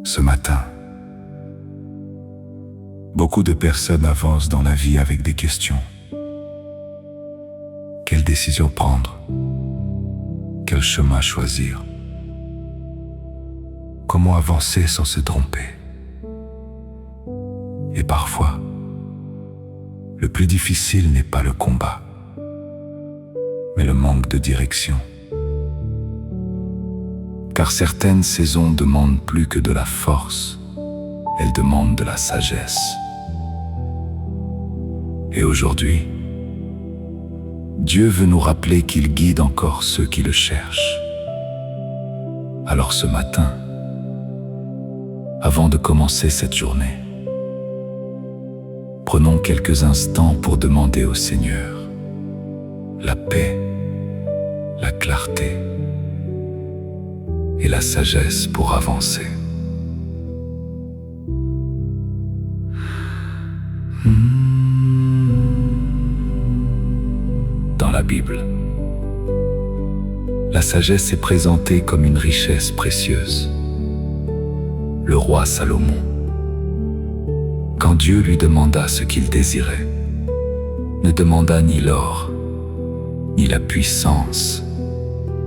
Ce matin, beaucoup de personnes avancent dans la vie avec des questions. Quelle décision prendre? Quel chemin choisir? Comment avancer sans se tromper? Et parfois, le plus difficile n'est pas le combat, mais le manque de direction. Car certaines saisons demandent plus que de la force, elles demandent de la sagesse. Et aujourd'hui, Dieu veut nous rappeler qu'il guide encore ceux qui le cherchent. Alors ce matin, avant de commencer cette journée, prenons quelques instants pour demander au Seigneur la paix, la clarté et la sagesse pour avancer. Dans la Bible, la sagesse est présentée comme une richesse précieuse. Le roi Salomon, quand Dieu lui demanda ce qu'il désirait, ne demanda ni l'or, ni la puissance,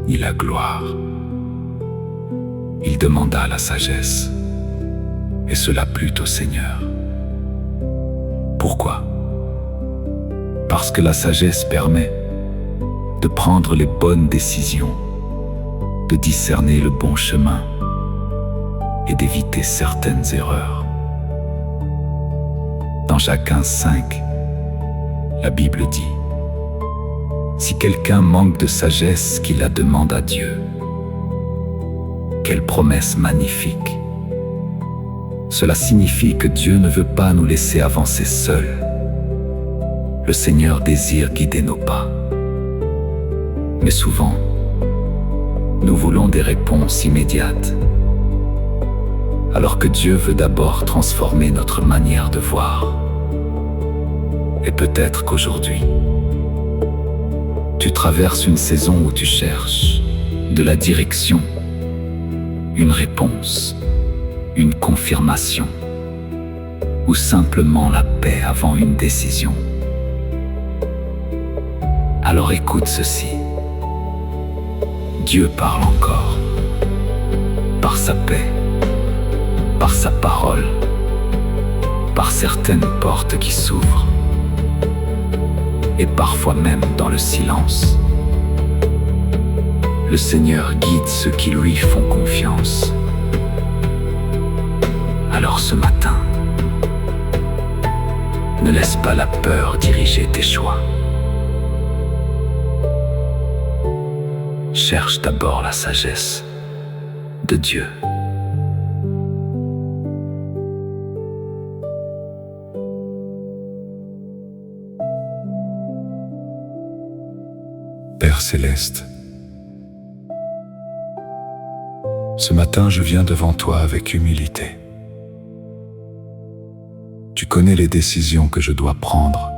ni la gloire. Il demanda la sagesse, et cela plut au Seigneur. Pourquoi? Parce que la sagesse permet de prendre les bonnes décisions, de discerner le bon chemin et d'éviter certaines erreurs. Dans Jacques 5, la Bible dit: si quelqu'un manque de sagesse, qu'il la demande à Dieu. Quelle promesse magnifique! Cela signifie que Dieu ne veut pas nous laisser avancer seuls. Le Seigneur désire guider nos pas. Mais souvent, nous voulons des réponses immédiates, alors que Dieu veut d'abord transformer notre manière de voir. Et peut-être qu'aujourd'hui, tu traverses une saison où tu cherches de la direction, une réponse, une confirmation, ou simplement la paix avant une décision. Alors écoute ceci. Dieu parle encore, par sa paix, par sa parole, par certaines portes qui s'ouvrent, et parfois même dans le silence. Le Seigneur guide ceux qui lui font confiance. Alors ce matin, ne laisse pas la peur diriger tes choix. Cherche d'abord la sagesse de Dieu. Père céleste, ce matin je viens devant toi avec humilité. Tu connais les décisions que je dois prendre,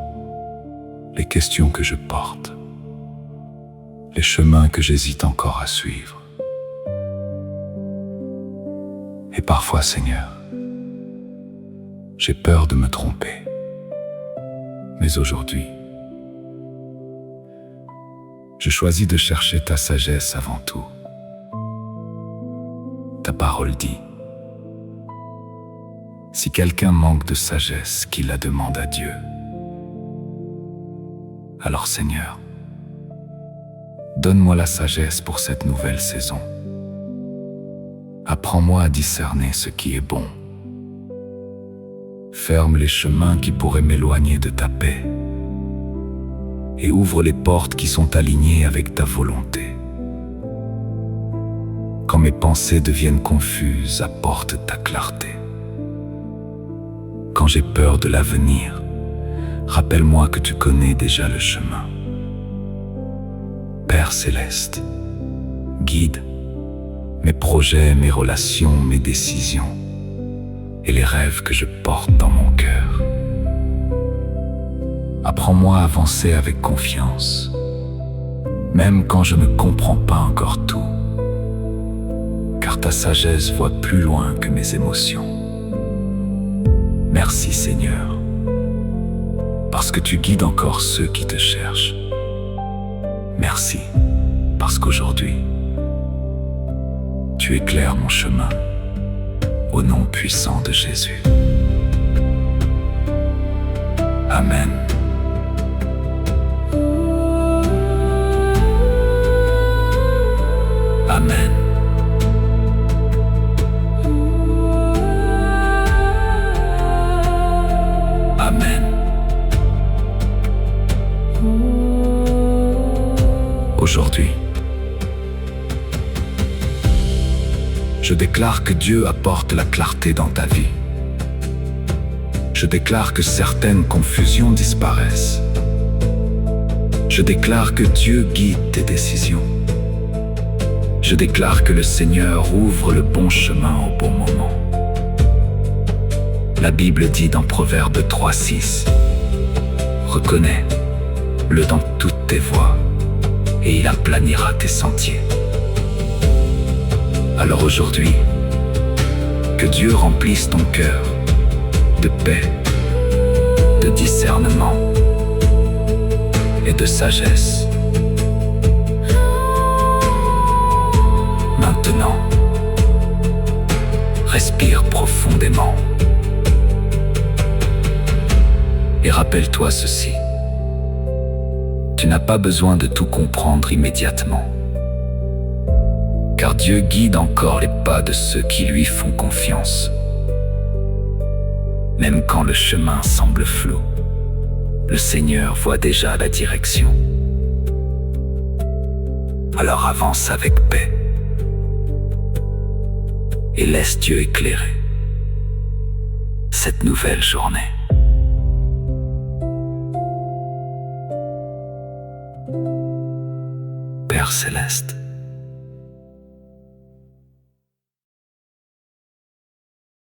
les questions que je porte, les chemins que j'hésite encore à suivre. Et parfois, Seigneur, j'ai peur de me tromper. Mais aujourd'hui, je choisis de chercher ta sagesse avant tout. Ta parole dit: si quelqu'un manque de sagesse, qu'il la demande à Dieu. Alors Seigneur, donne-moi la sagesse pour cette nouvelle saison. Apprends-moi à discerner ce qui est bon. Ferme les chemins qui pourraient m'éloigner de ta paix. Et ouvre les portes qui sont alignées avec ta volonté. Quand mes pensées deviennent confuses, apporte ta clarté. Quand j'ai peur de l'avenir, rappelle-moi que tu connais déjà le chemin. Père céleste, guide mes projets, mes relations, mes décisions et les rêves que je porte dans mon cœur. Apprends-moi à avancer avec confiance, même quand je ne comprends pas encore tout, car ta ta sagesse voit plus loin que mes émotions. Merci Seigneur, parce que tu guides encore ceux qui te cherchent. Merci, parce qu'aujourd'hui, tu éclaires mon chemin, au nom puissant de Jésus. Amen. Amen. Amen. Aujourd'hui, je déclare que Dieu apporte la clarté dans ta vie. Je déclare que certaines confusions disparaissent. Je déclare que Dieu guide tes décisions. Je déclare que le Seigneur ouvre le bon chemin au bon moment. La Bible dit dans Proverbe 3:6, « Reconnais-le dans toutes tes voies, et il aplanira tes sentiers. » Alors aujourd'hui, que Dieu remplisse ton cœur de paix, de discernement et de sagesse. Maintenant, respire profondément et rappelle-toi ceci. Tu n'as pas besoin de tout comprendre immédiatement, car Dieu guide encore les pas de ceux qui lui font confiance. Même quand le chemin semble flou, le Seigneur voit déjà la direction. Alors avance avec paix et laisse Dieu éclairer cette nouvelle journée. Père céleste,